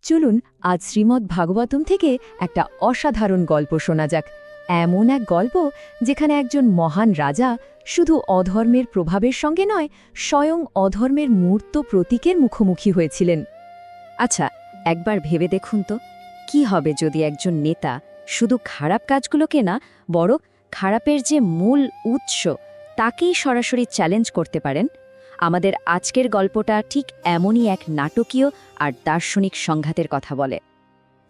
চলুন আজ শ্রীমদ্ ভাগবতম থেকে একটা অসাধারণ গল্প শোনা যাক। এমন এক গল্প যেখানে একজন মহান রাজা শুধু অধর্মের প্রভাবের সঙ্গে নয়, স্বয়ং অধর্মের মূর্ত প্রতীকের মুখোমুখি হয়েছিলেন। আচ্ছা, একবার ভেবে দেখুন তো, কি হবে যদি একজন নেতা শুধু খারাপ কাজগুলোকে না, বরং খারাপের যে মূল উৎস তাকেই সরাসরি চ্যালেঞ্জ করতে পারেন। আমাদের আজকের গল্পটা ঠিক এমনই এক নাটকীয় আর দার্শনিক সংঘাতের কথা বলে।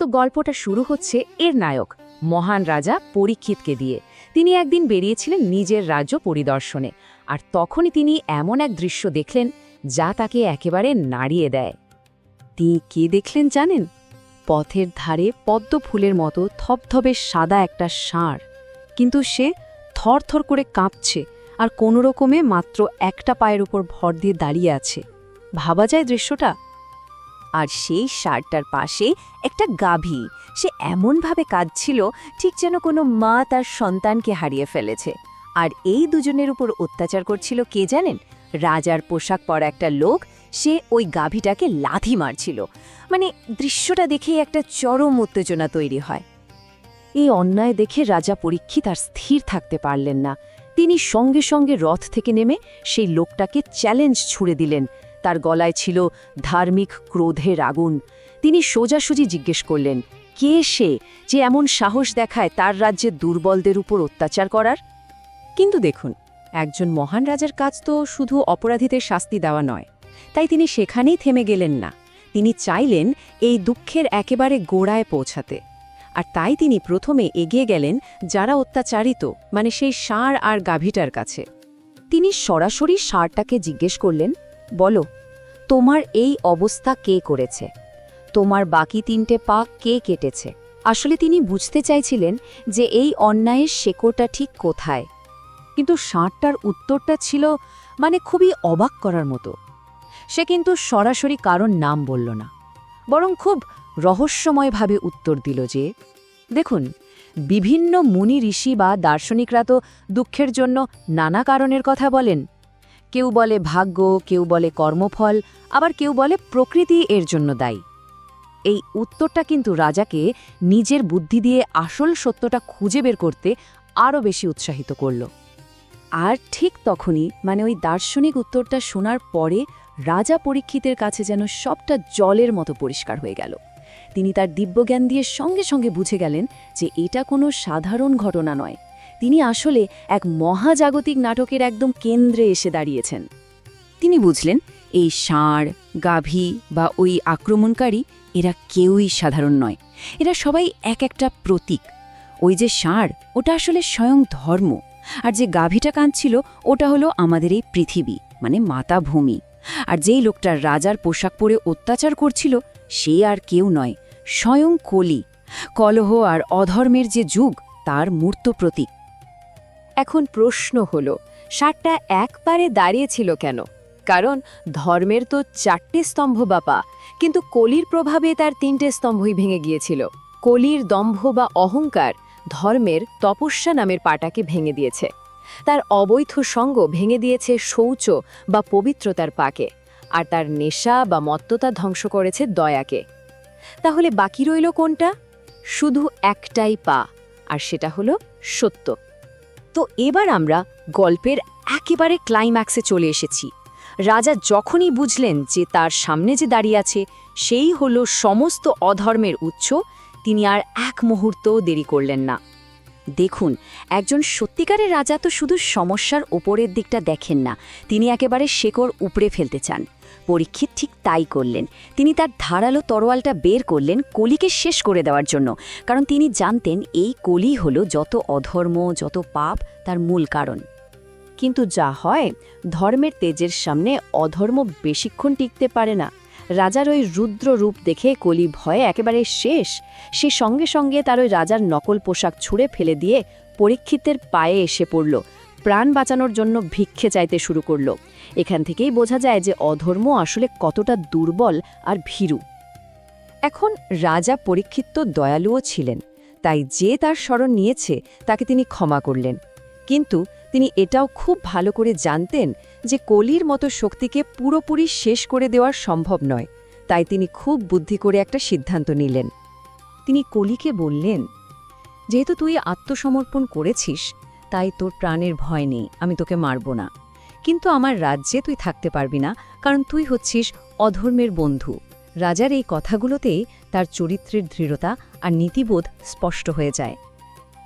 তো গল্পটা শুরু হচ্ছে এর নায়ক মহান রাজা পরীক্ষিতকে দিয়ে। তিনি একদিন বেরিয়েছিলেন নিজের রাজ্য পরিদর্শনে, আর তখনই তিনি এমন এক দৃশ্য দেখলেন যা তাকে একেবারে নাড়িয়ে দেয়। তিনি কি দেখলেন জানেন? পথের ধারে পদ্ম ফুলের মতো থপথপে সাদা একটা ষাঁড়, কিন্তু সে থরথর করে কাঁপছে আর কোনো রকমে মাত্র একটা পায়ের উপর ভর দিয়ে দাঁড়িয়ে আছে। ভাবা যায় দৃশ্যটা? আর সেই ষাঁড়টার পাশে একটা গাভী, সে এমনভাবে কাঁদছিল ঠিক যেন কোনো মা তার সন্তানকে হারিয়ে ফেলেছে। আর এই দুজনের উপর অত্যাচার করছিল কে জানেন? রাজার পোশাক পরা একটা লোক। সে ওই গাভীটাকে লাথি মারছিল। মানে দৃশ্যটা দেখেই একটা চরম উত্তেজনা তৈরি হয়। এই অন্যায় দেখে রাজা পরীক্ষিত আর স্থির থাকতে পারলেন না। তিনি সঙ্গে সঙ্গে রথ থেকে নেমে সেই লোকটাকে চ্যালেঞ্জ ছুড়ে দিলেন। তার গলায় ছিল ধার্মিক ক্রোধের আগুন। তিনি সোজাসুজি জিজ্ঞেস করলেন, কে সে যে এমন সাহস দেখায় তার রাজ্যে দুর্বলদের উপর অত্যাচার করার? কিন্তু দেখুন, একজন মহান রাজার কাজ তো শুধু অপরাধীদের শাস্তি দেওয়া নয়। তাই তিনি সেখানেই থেমে গেলেন না। তিনি চাইলেন এই দুঃখের একেবারে গোড়ায় পৌঁছাতে। আর তাই তিনি প্রথমে এগিয়ে গেলেন যারা অত্যাচারিত, মানে সেই ষাঁড় আর গাভীটার কাছে। তিনি সরাসরি ষাঁড়টাকে জিজ্ঞেস করলেন, বলো, তোমার এই অবস্থা কে করেছে? তোমার বাকি 3টে পা কে কেটেছে? আসলে তিনি বুঝতে চাইছিলেন যে এই অন্যায়ের শেকড়টা ঠিক কোথায়। কিন্তু ষাঁড়টার উত্তরটা ছিল খুবই অবাক করার মতো। সে কিন্তু সরাসরি কারণ নাম বলল না, বরং খুব রহস্যময়ভাবে উত্তর দিল যে, দেখুন, বিভিন্ন মুনি ঋষি বা দার্শনিকরা তো দুঃখের জন্য নানা কারণের কথা বলেন। কেউ বলে ভাগ্য, কেউ বলে কর্মফল, আবার কেউ বলে প্রকৃতি এর জন্য দায়ী। এই উত্তরটা কিন্তু রাজাকে নিজের বুদ্ধি দিয়ে আসল সত্যটা খুঁজে বের করতে আরও বেশি উৎসাহিত করল। আর ঠিক তখনই ওই দার্শনিক উত্তরটা শোনার পরে রাজা পরীক্ষিতের কাছে যেন সবটা জলের মতো পরিষ্কার হয়ে গেল। তিনি তার দিব্যজ্ঞান দিয়ে সঙ্গে সঙ্গে বুঝে গেলেন যে এটা কোনো সাধারণ ঘটনা নয়। তিনি আসলে এক মহাজাগতিক নাটকের একদম কেন্দ্রে এসে দাঁড়িয়েছেন। তিনি বুঝলেন এই ষাঁড়, গাভী বা ওই আক্রমণকারী, এরা কেউই সাধারণ নয়। এরা সবাই এক একটা প্রতীক। ওই যে ষাঁড়, ওটা আসলে স্বয়ং ধর্ম। আর যে গাভীটা কাঁদছিল, ওটা হলো আমাদের এই পৃথিবী, মাতা ভূমি। আর যেই লোকটা রাজার পোশাক পরে অত্যাচার করছিল, সে আর কেউ নয়, স্বয়ং কলি। কলহ আর অধর্মের যে যুগ, তার মূর্ত প্রতীক। এখন প্রশ্ন হল, ষাঁড়টা একবারে দাঁড়িয়েছিল কেন? কারণ ধর্মের তো 4টে স্তম্ভ বাপা, কিন্তু কলির প্রভাবে তার 3টে স্তম্ভই ভেঙে গিয়েছিল। কলির দম্ভ বা অহংকার ধর্মের তপস্যা নামের পাটাকে ভেঙে দিয়েছে। তার অবৈধ সঙ্গ ভেঙে দিয়েছে শৌচ বা পবিত্রতার পাকে। আর তার নেশা বা মত্ততা ধ্বংস করেছে দয়াকে। তাহলে বাকি রইল কোনটা? শুধু একটাই পা, আর সেটা হলো সত্য। তো এবার আমরা গল্পের একেবারে ক্লাইম্যাক্সে চলে এসেছি। রাজা যখনই বুঝলেন যে তার সামনে যে দাঁড়িয়ে আছে সেই হলো সমস্ত অধর্মের উৎস, তিনি আর এক মুহূর্তও দেরি করলেন না। দেখুন, একজন সত্যিকারের রাজা তো শুধু সমস্যার ওপরের দিকটা দেখেন না, তিনি একেবারে শেকড় উপড়ে ফেলতে চান। পরীক্ষিত ঠিক তাই করলেন। তিনি তার ধারালো তরোয়ালটা বের করলেন কলিকে শেষ করে দেওয়ার জন্য, কারণ তিনি জানতেন এই কলি হলো যত অধর্ম, যত পাপ, তার মূল কারণ। কিন্তু যা হয়, ধর্মের তেজের সামনে অধর্ম বেশিক্ষণ টিকতে পারে না। রাজার ওই রুদ্র রূপ দেখে কলি ভয়ে একেবারে শেষ। সে সঙ্গে সঙ্গে তার ওই রাজার নকল পোশাক ছুঁড়ে ফেলে দিয়ে পরীক্ষিতের পায়ে এসে পড়ল, প্রাণ বাঁচানোর জন্য ভিক্ষে চাইতে শুরু করল। এখান থেকেই বোঝা যায় যে অধর্ম আসলে কতটা দুর্বল আর ভীরু। এখন রাজা পরীক্ষিত তো দয়ালুও ছিলেন, তাই যে তার শরণ নিয়েছে তাকে তিনি ক্ষমা করলেন। কিন্তু তিনি এটাও খুব ভালো করে জানতেন যে কলির মতো শক্তিকে পুরোপুরি শেষ করে দেওয়া সম্ভব নয়। তাই তিনি খুব বুদ্ধি করে একটা সিদ্ধান্ত নিলেন। তিনি কলিকে বললেন, যেহেতু তুই আত্মসমর্পণ করেছিস, তাই তোর প্রাণের ভয় নেই, আমি তোকে মারব না। কিন্তু আমার রাজ্যে তুই থাকতে পারবি না, কারণ তুই হচ্ছিস অধর্মের বন্ধু। রাজার এই কথাগুলোতেই তার চরিত্রের দৃঢ়তা আর নীতিবোধ স্পষ্ট হয়ে যায়।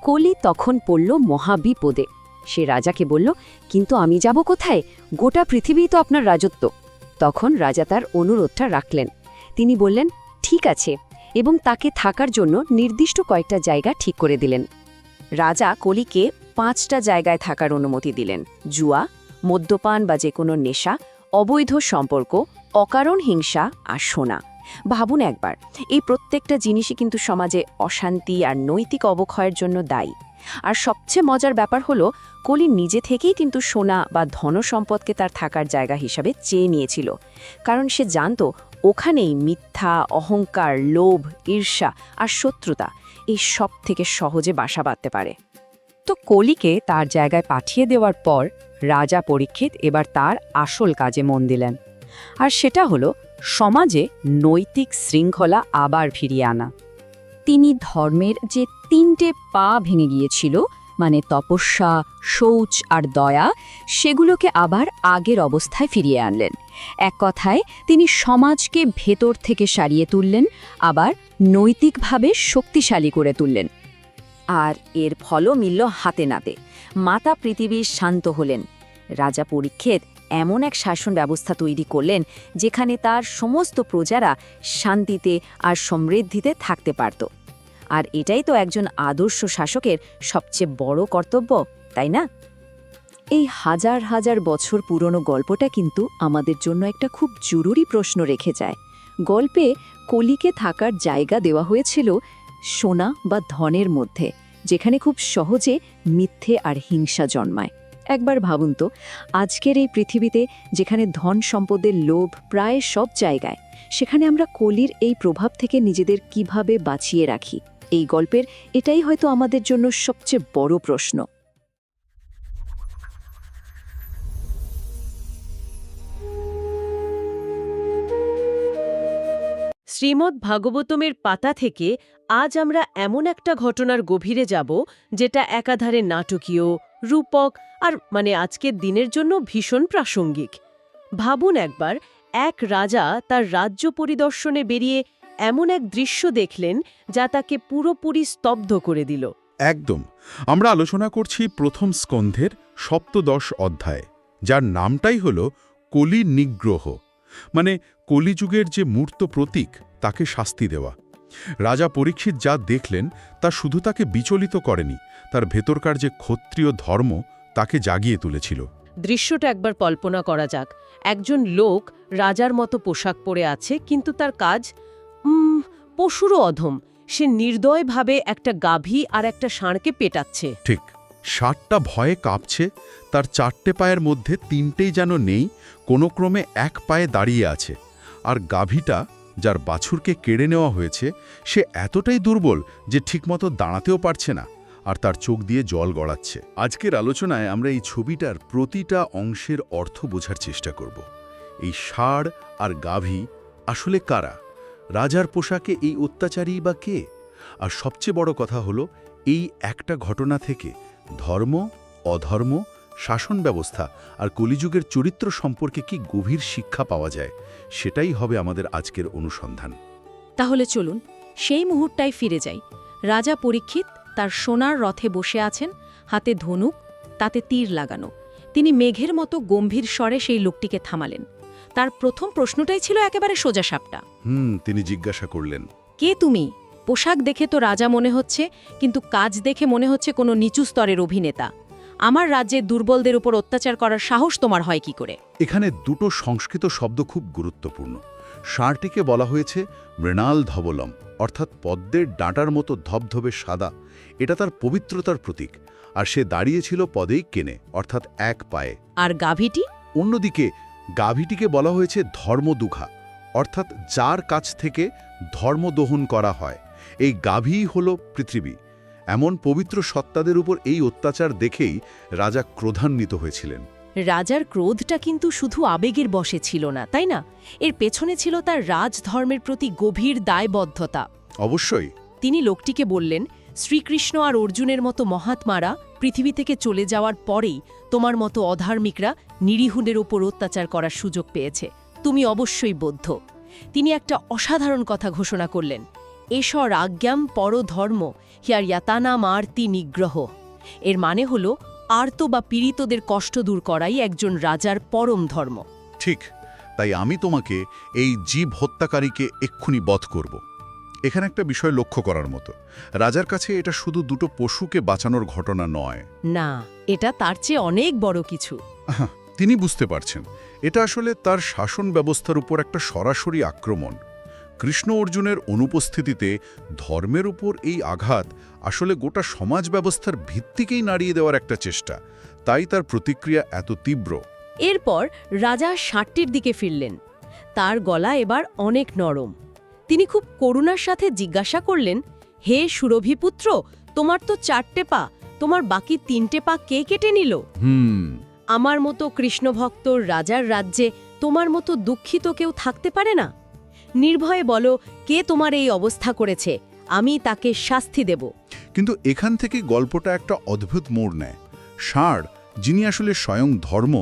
কলি তখন পড়ল মহাবিপদে। সে রাজাকে বলল, কিন্তু আমি যাব কোথায়? গোটা পৃথিবী তো আপনার রাজত্ব। তখন রাজা তার অনুরোধটা রাখলেন। তিনি বললেন, ঠিক আছে, এবং তাকে থাকার জন্য নির্দিষ্ট কয়েকটা জায়গা ঠিক করে দিলেন। রাজা কলিকে 5টা জায়গায় থাকার অনুমতি দিলেন: জুয়া, মদ্যপান বা যে কোনো নেশা, অবৈধ সম্পর্ক, অকারণ হিংসা আর সোনা। ভাবুন একবার, এই প্রত্যেকটা জিনিসই কিন্তু সমাজে অশান্তি আর নৈতিক অবক্ষয়ের জন্য দায়ী। আর সবচেয়ে মজার ব্যাপার হলো, কলি নিজে থেকেই কিন্তু সোনা বা ধনসম্পদকে তার থাকার জায়গা হিসাবে চেয়ে নিয়েছিল, কারণ সে জানত ওখানেই মিথ্যা, অহংকার, লোভ, ঈর্ষা আর শত্রুতা এই সব থেকে সহজে বাসা বাঁধতে পারে। তো কলিকে তার জায়গায় পাঠিয়ে দেওয়ার পর রাজা পরীক্ষিত এবার তার আসল কাজে মন দিলেন। আর সেটা হলো সমাজে নৈতিক শৃঙ্খলা আবার ফিরিয়ে আনা। তিনি ধর্মের যে 3টে পা ভেঙে গিয়েছিল, মানে তপস্যা, শৌচ আর দয়া, সেগুলোকে আবার আগের অবস্থায় ফিরিয়ে আনলেন। এক কথায় তিনি সমাজকে ভেতর থেকে সারিয়ে তুললেন, আবার নৈতিকভাবে শক্তিশালী করে তুললেন। আর এর ফলও মিলল হাতে নাতে। মাতা পৃথিবী শান্ত হলেন। রাজা পরীক্ষিত এমন এক শাসন ব্যবস্থা তৈরি করলেন যেখানে তার সমস্ত প্রজারা শান্তিতে আর সমৃদ্ধিতে থাকতে পারত। আর এটাই তো একজন আদর্শ শাসকের সবচেয়ে বড় কর্তব্য, তাই না? এই হাজার হাজার বছর পুরনো গল্পটা কিন্তু আমাদের জন্য একটা খুব জরুরি প্রশ্ন রেখে যায়। গল্পে কলিকে থাকার জায়গা দেওয়া হয়েছিল সোনা বা ধনের মধ্যে, যেখানে খুব সহজে মিথ্যে আর হিংসা জন্মায়। একবার ভাবুন তো, আজকের এই পৃথিবীতে যেখানে ধন সম্পদের লোভ প্রায় সব জায়গায়, সেখানে আমরা কলির এই প্রভাব থেকে নিজেদের কিভাবে বাঁচিয়ে রাখি? এই গল্পের এটাই হয়তো আমাদের জন্য সবচেয়ে বড় প্রশ্ন। শ্রীমদ্ ভাগবতমের পাতা থেকে আজ আমরা এমন একটা ঘটনার গভীরে যাব, যেটা একাধারে নাটকীয়, রূপক আর আজকের দিনের জন্য ভীষণ প্রাসঙ্গিক। ভাবুন একবার, এক রাজা তার রাজ্য পরিদর্শনে বেরিয়ে এমন এক দৃশ্য দেখলেন যা তাকে পুরোপুরি স্তব্ধ করে দিল। একদম। আমরা আলোচনা করছি প্রথম স্কন্ধের ৭ম অধ্যায়, যার নামটাই হল কলি নিগ্রহ, মানে কলিযুগের যে মূর্ত প্রতীক, তাকে শাস্তি দেওয়া। রাজা পরীক্ষিত যা দেখলেন তা শুধু তাকে বিচলিত করেনি, তার ভেতরকার যে ক্ষত্রিয় ধর্ম তাকে জাগিয়ে তুলেছিল। দৃশ্যটা একবার কল্পনা করা যাক। একজন লোক রাজার মতো পোশাক পরে আছে, কিন্তু তার কাজ পশুরও অধম। সে নির্দয়ভাবে একটা গাভী আর একটা ষাঁড়কে পেটাচ্ছে। ঠিক, ষাঁড়টা ভয়ে কাঁপছে, তার 4টে পায়ের মধ্যে 3টেই যেন নেই, কোনো ক্রমে এক পায়ে দাঁড়িয়ে আছে। আর গাভীটা, যার বাছুরকে কেড়ে নেওয়া হয়েছে, সে এতটাই দুর্বল যে ঠিকমতো দাঁড়াতেও পারছে না, আর তার চোখ দিয়ে জল গড়াচ্ছে। আজকের আলোচনায় আমরা এই ছবিটার প্রতিটা অংশের অর্থ বোঝার চেষ্টা করব। এই ষাঁড় আর গাভী আসলে কারা? রাজার পোশাকে এই অত্যাচারী বা কে? আর সবচেয়ে বড় কথা হলো, এই একটা ঘটনা থেকে ধর্ম, অধর্ম, শাসন ব্যবস্থা আর কলিযুগের চরিত্র সম্পর্কে কি গভীর শিক্ষা পাওয়া যায়, সেটাই হবে আমাদের আজকের অনুসন্ধান। তাহলে চলুন সেই মুহূর্তটায় ফিরে যাই। রাজা পরীক্ষিত তার সোনার রথে বসে আছেন, হাতে ধনুক, তাতে তীর লাগানো। তিনি মেঘের মতো গম্ভীর স্বরে সেই লোকটিকে থামালেন। তার প্রথম প্রশ্নটাই ছিল একেবারে সোজাসাপটা। তিনি জিজ্ঞাসা করলেন, কে তুমি? পোশাক দেখে তো রাজা মনে হচ্ছে, কিন্তু কাজ দেখে মনে হচ্ছে কোনো নিচু স্তরের অভিনেতা। আমার রাজ্যে দুর্বলদের উপর অত্যাচার করার সাহস তোমার হয় কি করে? এখানে দুটো সংস্কৃত শব্দ খুব গুরুত্বপূর্ণ। ষাঁড়টিকে বলা হয়েছে মৃণাল ধবলম, অর্থাৎ পদ্মের ডাঁটার মতো ধবধবে সাদা। এটা তার পবিত্রতার প্রতীক। আর সে দাঁড়িয়েছিল পদেই কেনে, অর্থাৎ এক পায়ে। আর গাভীটি? অন্যদিকে গাভীটিকে বলা হয়েছে ধর্মদুঘা, অর্থাৎ যার কাছ থেকে ধর্ম দহন করা হয়। এই গাভীই হল পৃথিবী। এমন পবিত্র সত্তাদের উপর এই অত্যাচার দেখেই রাজা ক্রোধান্বিত হয়েছিলেন। রাজার ক্রোধটা কিন্তু শুধু আবেগের বশে ছিল না, তাই না? এর পেছনে ছিল তার রাজধর্মের প্রতি গভীর দায়বদ্ধতা। অবশ্যই। তিনি লোকটিকে বললেন, শ্রীকৃষ্ণ আর অর্জুনের মতো মহাত্মারা পৃথিবী থেকে চলে যাওয়ার পরেই তোমার মতো অধার্মিকরা নিরীহুদের ওপর অত্যাচার করার সুযোগ পেয়েছে। তুমি অবশ্যই বৌদ্ধ। তিনি একটা অসাধারণ কথা ঘোষণা করলেন, এষ রাজ্ঞাম পরধর্ম হিয়ার ইয়াতানাম আরতি নিগ্রহ। এর মানে হল আর্ত বা পীড়িতদের কষ্ট দূর করাই একজন রাজার পরম ধর্ম। ঠিক, তাই আমি তোমাকে এই জীব হত্যাকারীকে এক্ষুনি বধ করব। এখানে একটা বিষয় লক্ষ্য করার মতো, রাজার কাছে এটা শুধু দুটো পশুকে বাঁচানোর ঘটনা নয়। না, এটা তার চেয়ে অনেক বড় কিছু। তিনি বুঝতে পারছেন এটা আসলে তার শাসন ব্যবস্থার উপর একটা সরাসরি আক্রমণ। কৃষ্ণ অর্জুনের অনুপস্থিতিতে ধর্মের উপর এই আঘাত আসলে গোটা সমাজ ব্যবস্থার ভিত্তিকেই নাড়িয়ে দেওয়ার একটা চেষ্টা, তাই তার প্রতিক্রিয়া এত তীব্র। এরপর রাজা ষাটটির দিকে ফিরলেন। তার গলা এবার অনেক নরম। তিনি খুব করুণার সাথে জিজ্ঞাসা করলেন, হে সুরভিপুত্র, তোমার তো 4টে পা, তোমার বাকি 3টে পা কে কেটে নিল? আমার মতো কৃষ্ণভক্ত রাজার রাজ্যে তোমার মতো দুঃখিত কেউ থাকতে পারে না? নির্ভয়ে বলো, কে তোমার এই অবস্থা করেছে, আমি তাকে শাস্তি দেব। কিন্তু এখান থেকে গল্পটা একটা অদ্ভুত মোড় নেয়। ষাঁড়, যিনি আসলে স্বয়ং ধর্ম,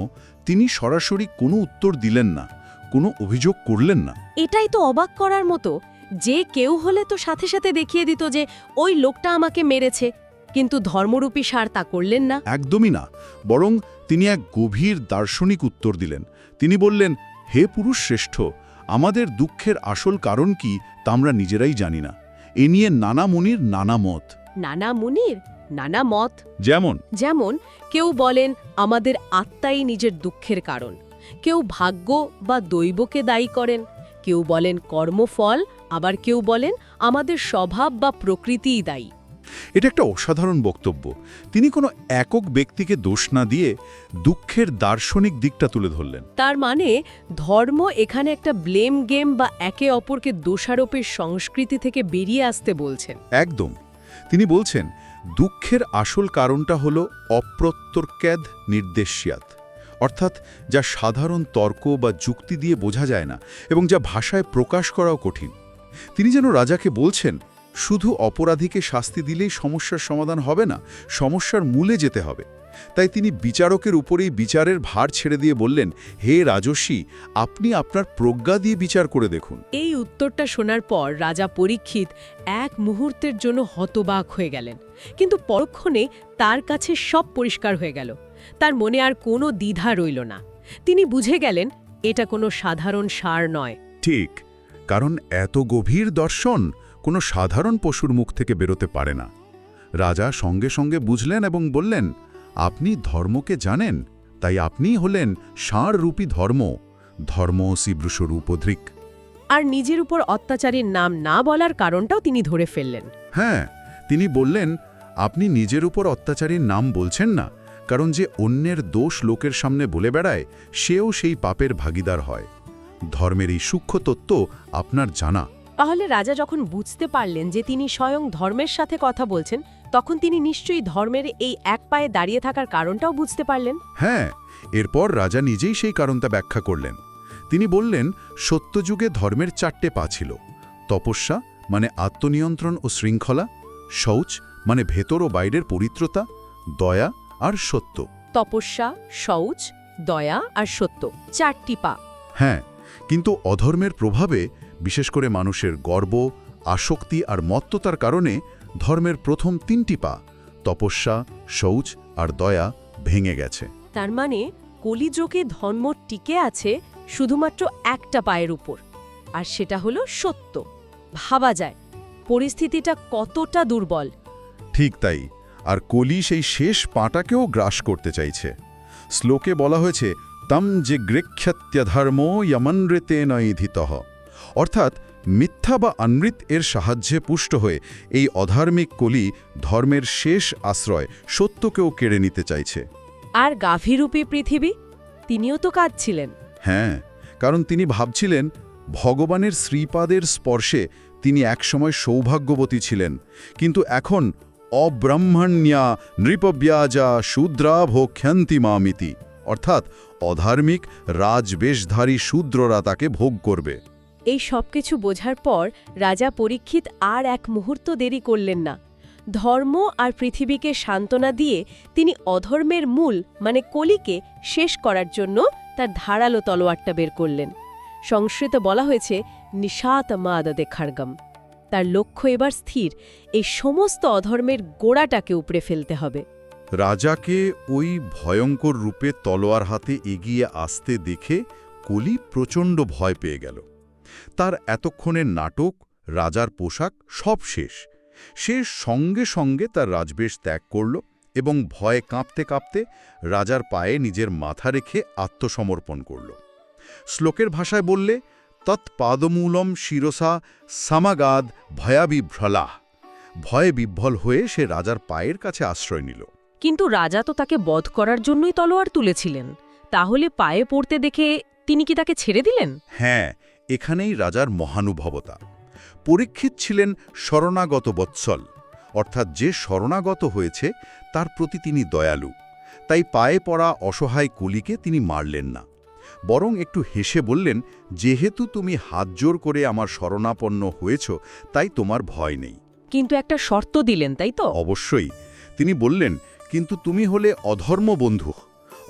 তিনি সরাসরি কোনো উত্তর দিলেন না, কোনো অভিযোগ করলেন না। এটাই তো অবাক করার মতো। যে কেউ হলে তো সাথে সাথে দেখিয়ে দিত যে ওই লোকটা আমাকে মেরেছে, কিন্তু ধর্মরূপী ষাঁড় তা করলেন না। একদমই না, বরং তিনি এক গভীর দার্শনিক উত্তর দিলেন। তিনি বললেন, হে পুরুষ শ্রেষ্ঠ, আমাদের দুঃখের আসল কারণ কি তা আমরা নিজেরাই জানি না। এ নিয়ে নানা মুনির নানা মত। নানা মুনির নানা মত? যেমন কেউ বলেন আমাদের আত্মাই নিজের দুঃখের কারণ, কেউ ভাগ্য বা দৈবকে দায়ী করেন, কেউ বলেন কর্মফল, আবার কেউ বলেন আমাদের স্বভাব বা প্রকৃতিই দায়ী। এটা একটা অসাধারণ বক্তব্য। তিনি কোনো একক ব্যক্তিকে দোষ না দিয়ে দুঃখের দার্শনিক দিকটা তুলে ধরলেন। তার মানে ধর্ম এখানে একটা ব্লেম গেম বা একে অপরকে দোষারোপের সংস্কৃতি থেকে বেরিয়ে আসতে বলছেন। একদম। তিনি বলছেন দুঃখের আসল কারণটা হল অপ্রত্যর্কেদ নির্দেশ্যাত, অর্থাৎ যা সাধারণ তর্ক বা যুক্তি দিয়ে বোঝা যায় না এবং যা ভাষায় প্রকাশ করাও কঠিন। তিনি যেন রাজাকে বলছেন, শুধু অপরাধীকে শাস্তি দিলেই সমস্যার সমাধান হবে না, সমস্যার মূলে যেতে হবে। তাই তিনি বিচারকের উপরেই বিচারের ভার ছেড়ে দিয়ে বললেন, হে রাজর্ষি, আপনি আপনার প্রজ্ঞা দিয়ে বিচার করে দেখুন। এই উত্তরটা শোনার পর রাজা পরীক্ষিত এক মুহূর্তের জন্য হতবাক হয়ে গেলেন, কিন্তু পরক্ষণে তার কাছে সব পরিষ্কার হয়ে গেল। তার মনে আর কোনো দ্বিধা রইল না। তিনি বুঝে গেলেন এটা কোনো সাধারণ ষাঁড় নয়। ঠিক, কারণ এত গভীর দর্শন কোনো সাধারণ পশুর মুখ থেকে বেরোতে পারে না। রাজা সঙ্গে সঙ্গে বুঝলেন এবং বললেন, আপনি ধর্মকে জানেন, তাই আপনিই হলেন ষাঁড়রূপী ধর্ম, ধর্মসি ব্রুশরূপধৃক। আর নিজের উপর অত্যাচারীর নাম না বলার কারণটাও তিনি ধরে ফেললেন। হ্যাঁ, তিনি বললেন, আপনি নিজের উপর অত্যাচারীর নাম বলছেন না, কারণ যে অন্যের দোষ লোকের সামনে বলে বেড়ায় সেও সেই পাপের ভাগীদার হয়। ধর্মের এই সূক্ষ্ম তত্ত্ব আপনার জানা। তাহলে রাজা যখন বুঝতে পারলেন যে তিনি স্বয়ং ধর্মের সাথে কথা বলছেন, তখন তিনি নিশ্চয়ই ধর্মের এই এক পায়ে দাঁড়িয়ে থাকার কারণটাও বুঝতে পারলেন। হ্যাঁ, এরপর রাজা নিজেই সেই কারণটা ব্যাখ্যা করলেন। তিনি বললেন, সত্যযুগে ধর্মের 4টে পা ছিল। তপস্যা মানে আত্মনিয়ন্ত্রণ ও শৃঙ্খলা, শৌচ মানে ভেতর ও বাইরের পবিত্রতা, দয়া আর সত্য। তপস্যা, শৌচ, দয়া আর সত্য, 4টি পা। হ্যাঁ, কিন্তু অধর্মের প্রভাবে, বিশেষ করে মানুষের গর্ব, আসক্তি আর মত্ততার কারণে ধর্মের প্রথম 3টি পা, তপস্যা, শৌচ আর দয়া, ভেঙে গেছে। তার মানে কলিযুগে ধর্ম টিকে আছে শুধুমাত্র একটা পায়ের উপর, আর সেটা হলো সত্য। ভাবা যায় পরিস্থিতিটা কতটা দুর্বল। ঠিক তাই, আর কলি সেই শেষ পাটাকেও গ্রাস করতে চাইছে। শ্লোকে বলা হয়েছে, তম যে গৃক্ষত্যধর্ম যমনৃতে নৈধিতঃ, অর্থাৎ মিথ্যা বা অনৃত এর সাহায্যে পুষ্ট হয়ে এই অধার্মিক কলি ধর্মের শেষ আশ্রয় সত্যকেও কেড়ে নিতে চাইছে। আর গাভীরূপী পৃথিবী, তিনিও তো কাঁদছিলেন। হ্যাঁ, কারণ তিনি ভাবছিলেন ভগবানের শ্রীপাদের স্পর্শে তিনি একসময় সৌভাগ্যবতী ছিলেন, কিন্তু এখন অব্রাহ্মণ্যা নৃপব্যাজা শূদ্রা ভোক্ষন্তি মামিতি। অর্থাৎ অধার্মিক রাজবেশধারী শূদ্ররা তাকে ভোগ করবে। এই সবকিছু বোঝার পর রাজা পরীক্ষিত আর এক মুহূর্ত দেরি করলেন না। ধর্ম আর পৃথিবীকে সান্ত্বনা দিয়ে তিনি অধর্মের মূল মানে কলিকে শেষ করার জন্য তার ধারালো তলোয়ারটা বের করলেন। সংস্কৃতে বলা হয়েছে নিশাত মাদদে খাড়গম। তার লক্ষ্য এবার স্থির, এই সমস্ত অধর্মের গোড়াটাকে উপড়ে ফেলতে হবে। রাজাকে ওই ভয়ঙ্কর রূপে তলোয়ার হাতে এগিয়ে আসতে দেখে কলি প্রচণ্ড ভয় পেয়ে গেল। তার এতক্ষণের নাটক, রাজার পোশাক সব শেষ। সে সঙ্গে সঙ্গে তার রাজবেশ ত্যাগ করল এবং ভয়ে কাঁপতে কাঁপতে রাজার পায়ে নিজের মাথা রেখে আত্মসমর্পণ করল। শ্লোকের ভাষায় বললে, তৎপাদমূলম শিরসা সামাগাদ ভয়াবিভ্রলাহ। ভয়ে বিভ্বল হয়ে সে রাজার পায়ের কাছে আশ্রয় নিল। কিন্তু রাজা তো তাকে বধ করার জন্যই তলোয়ার তুলেছিলেন, তাহলে পায়ে পড়তে দেখে তিনি কি তাকে ছেড়ে দিলেন? হ্যাঁ, এখানেই রাজার মহানুভবতা। পরীক্ষিত ছিলেন শরণাগত বৎসল, অর্থাৎ যে শরণাগত হয়েছে তার প্রতি তিনি দয়ালু। তাই পায়ে পড়া অসহায় কলিকে তিনি মারলেন না, বরং একটু হেসে বললেন, যেহেতু তুমি হাতজোর করে আমার শরণাপন্ন হয়েছ তাই তোমার ভয় নেই। কিন্তু একটা শর্ত দিলেন, তাই তো? অবশ্যই। তিনি বললেন, কিন্তু তুমি হলে অধর্ম বন্ধু,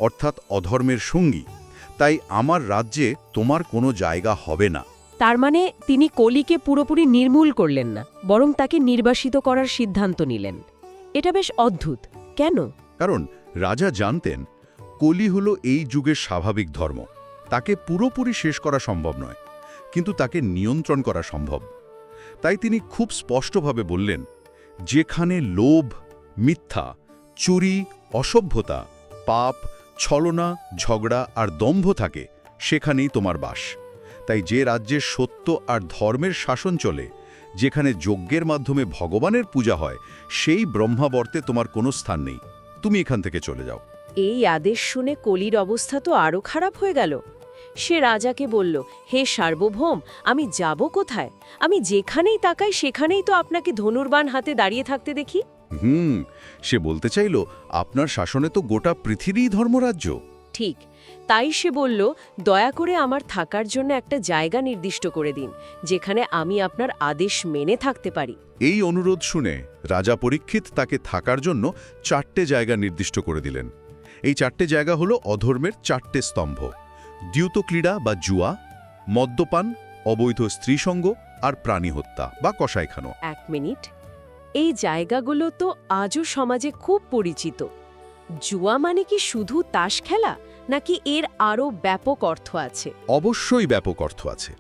অর্থাৎ অধর্মের সঙ্গী, তাই আমার রাজ্যে তোমার কোনো জায়গা হবে না। তার মানে তিনি কলিকে পুরোপুরি নির্মূল করলেন না, বরং তাকে নির্বাসিত করার সিদ্ধান্ত নিলেন। এটা বেশ অদ্ভুত। কেন? কারণ রাজা জানতেন কলি হল এই যুগের স্বাভাবিক ধর্ম। তাকে পুরোপুরি শেষ করা সম্ভব নয়, কিন্তু তাকে নিয়ন্ত্রণ করা সম্ভব। তাই তিনি খুব স্পষ্টভাবে বললেন, যেখানে লোভ, মিথ্যা, চুরি, অসভ্যতা, পাপ, ছলনা, ঝগড়া আর দম্ভ থাকে সেখানেই তোমার বাস। তাই যে রাজ্যে সত্য আর ধর্মের শাসন চলে, যেখানে যজ্ঞের মাধ্যমে ভগবানের পূজা হয়, সেই ব্রহ্মাবর্তে তোমার কোনো স্থান নেই। তুমি এখান থেকে চলে যাও। এই আদেশ শুনে কলির অবস্থা তো আরও খারাপ হয়ে গেল। সে রাজাকে বলল, হে সার্বভৌম, আমি যাব কোথায়? আমি যেখানেই তাকাই সেখানেই তো আপনাকে ধনুর্বাণ হাতে দাঁড়িয়ে থাকতে দেখি। সে বলতে চাইল, আপনার শাসনে তো গোটা পৃথিবীই ধর্মরাজ্য। ঠিক তাই সে বলল, দয়া করে আমার থাকার জন্য একটা জায়গা নির্দিষ্ট করে দিন, যেখানে আমি আপনার আদেশ মেনে থাকতে পারি। এই অনুরোধ শুনে রাজা পরীক্ষিত তাকে থাকার জন্য 4টে জায়গা নির্দিষ্ট করে দিলেন। এই 4টে জায়গা হলো অধর্মের 4টে স্তম্ভ: দ্যুতক্রীড়া বা জুয়া, মদ্যপান, অবৈধ স্ত্রীসঙ্গ আর প্রাণী হত্যা বা কসাইখানো। এক মিনিট, এই জায়গাগুলো তো আজও সমাজে খুব পরিচিত। জুয়া মানে কি শুধু তাস খেলা, নাকি এর আরও ব্যাপক অর্থ আছে? অবশ্যই ব্যাপক অর্থ আছে।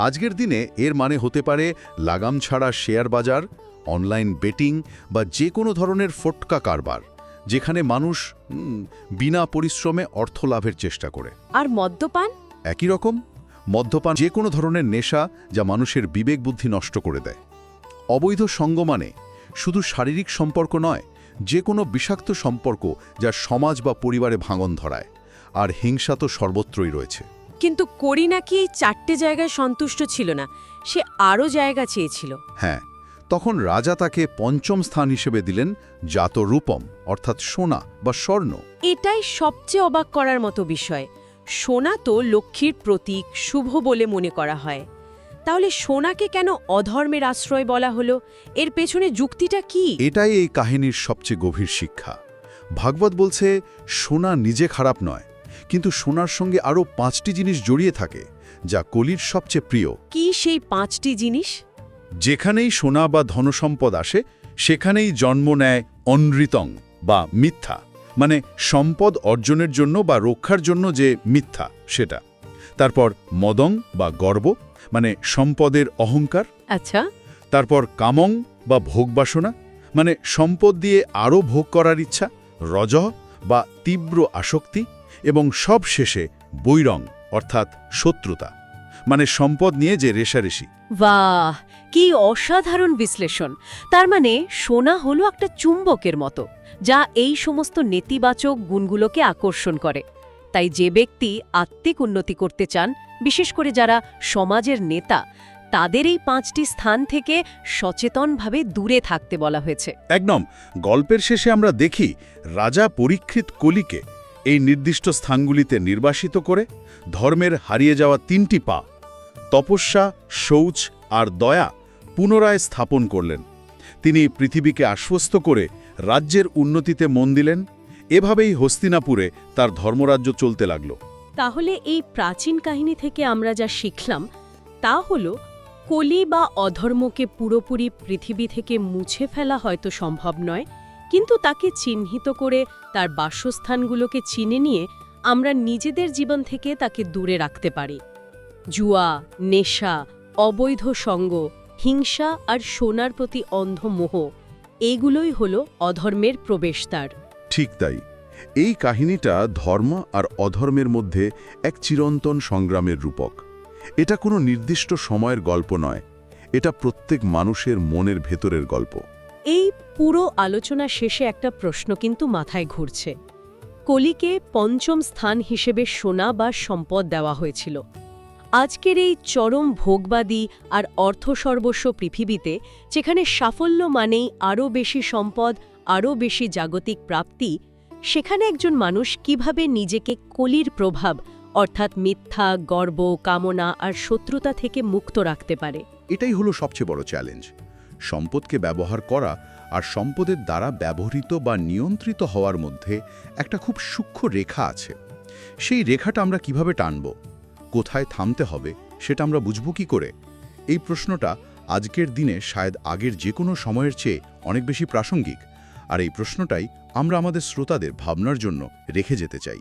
আজকের দিনে এর মানে হতে পারে লাগাম ছাড়া শেয়ার বাজার, অনলাইন বেটিং বা যে কোনো ধরনের ফটকা কারবার, যেখানে মানুষ বিনা পরিশ্রমে অর্থ লাভের চেষ্টা করে। আর মদ্যপান? একই রকম। মদ্যপান যে কোনো ধরনের নেশা যা মানুষের বিবেক বুদ্ধি নষ্ট করে দেয়। অবৈধ সঙ্গ মানে শুধু শারীরিক সম্পর্ক নয়, যে কোনো বিষাক্ত সম্পর্ক যা সমাজ বা পরিবারে ভাঙন ধরায়। আর হিংসা তো সর্বত্রই রয়েছে। কিন্তু করি নাকি এই 4টে জায়গায় সন্তুষ্ট ছিল না, সে আরও জায়গা চেয়েছিল। হ্যাঁ, তখন রাজা তাকে 5ম স্থান হিসেবে দিলেন জাতরূপম, অর্থাৎ সোনা বা স্বর্ণ। এটাই সবচেয়ে অবাক করার মতো বিষয়। সোনা তো লক্ষ্মীর প্রতীক, শুভ বলে মনে করা হয়। তাহলে সোনাকে কেন অধর্মের আশ্রয় বলা হলো? এর পেছনে যুক্তিটা কি? এটাই এই কাহিনীর সবচেয়ে গভীর শিক্ষা। ভাগবত বলছে, সোনা নিজে খারাপ নয়, কিন্তু সোনার সঙ্গে আরও 5টি জিনিস জড়িয়ে থাকে, যা কলির সবচেয়ে প্রিয়। কি সেই 5টি জিনিস? যেখানেই সোনা বা ধনসম্পদ আসে, সেখানেই জন্ম নেয় অনৃতং বা মিথ্যা, মানে সম্পদ অর্জনের জন্য বা রক্ষার জন্য যে মিথ্যা সেটা। তারপর মদং বা গর্ব, মানে সম্পদের অহংকার। আচ্ছা। তারপর কামং বা ভোগবাসনা, মানে সম্পদ দিয়ে আরও ভোগ করার ইচ্ছা। রজঃ বা তীব্র আসক্তি। এবং সব শেষে বৈরং, অর্থাৎ শত্রুতা, মানে সম্পদ নিয়ে যে রেষারেষি। বাহ, কি অসাধারণ বিশ্লেষণ! তার মানে সোনা হলো একটা চুম্বকের মতো, যা এই সমস্ত নেতিবাচক গুণগুলোকে আকর্ষণ করে। তাই যে ব্যক্তি আত্মিক উন্নতি করতে চান, বিশেষ করে যারা সমাজের নেতা, তাদের এই 5টি স্থান থেকে সচেতনভাবে দূরে থাকতে বলা হয়েছে। একদম। গল্পের শেষে আমরা দেখি রাজা পরীক্ষিত কলিকে এই নির্দিষ্ট স্থানগুলিতে নির্বাসিত করে ধর্মের হারিয়ে যাওয়া 3টি পা তপস্যা, শৌচ আর দয়া পুনরায় স্থাপন করলেন। তিনি পৃথিবীকে আশ্বস্ত করে রাজ্যের উন্নতিতে মন দিলেন। এভাবেই হস্তিনাপুরে তার ধর্মরাজ্য চলতে লাগল। তাহলে এই প্রাচীন কাহিনী থেকে আমরা যা শিখলাম তা হলো কলি বা অধর্মকে পুরোপুরি পৃথিবী থেকে মুছে ফেলা হয়তো সম্ভব নয়, কিন্তু তাকে চিহ্নিত করে তার বাসস্থানগুলোকে চিনে নিয়ে আমরা নিজেদের জীবন থেকে তাকে দূরে রাখতে পারি। জুয়া, নেশা, অবৈধ সঙ্গ, হিংসা আর সোনার প্রতি অন্ধ মোহ, এগুলোই হলো অধর্মের প্রবেশদ্বার। ঠিক তাই, এই কাহিনীটা ধর্ম আর অধর্মের মধ্যে এক চিরন্তন সংগ্রামের রূপক। এটা কোনো নির্দিষ্ট সময়ের গল্প নয়, এটা প্রত্যেক মানুষের মনের ভেতরের গল্প। এই পুরো আলোচনা শেষে একটা প্রশ্ন কিন্তু মাথায় ঘুরছে। কলিকে পঞ্চম স্থান হিসেবে সোনা বা সম্পদ দেওয়া হয়েছিল। আজকের এই চরম ভোগবাদী আর অর্থসর্বস্ব পৃথিবীতে, যেখানে সাফল্য মানেই আরও বেশি সম্পদ, আরও বেশি জাগতিক প্রাপ্তি, সেখানে একজন মানুষ কিভাবে নিজেকে কলির প্রভাব অর্থাৎ মিথ্যা, গর্ব, কামনা আর শত্রুতা থেকে মুক্ত রাখতে পারে? এটাই হলো সবচেয়ে বড় চ্যালেঞ্জ। সম্পদকে ব্যবহার করা আর সম্পদের দ্বারা ব্যবহৃত বা নিয়ন্ত্রিত হওয়ার মধ্যে একটা খুব সূক্ষ্ম রেখা আছে। সেই রেখাটা আমরা কিভাবে টানব, কোথায় থামতে হবে, সেটা আমরা বুঝব কি করে? এই প্রশ্নটা আজকের দিনে শায়দ আগের যে কোনো সময়ের চেয়ে অনেক বেশি প্রাসঙ্গিক, আর এই প্রশ্নটাই আমরা আমাদের শ্রোতাদের ভাবনার জন্য রেখে যেতে চাই।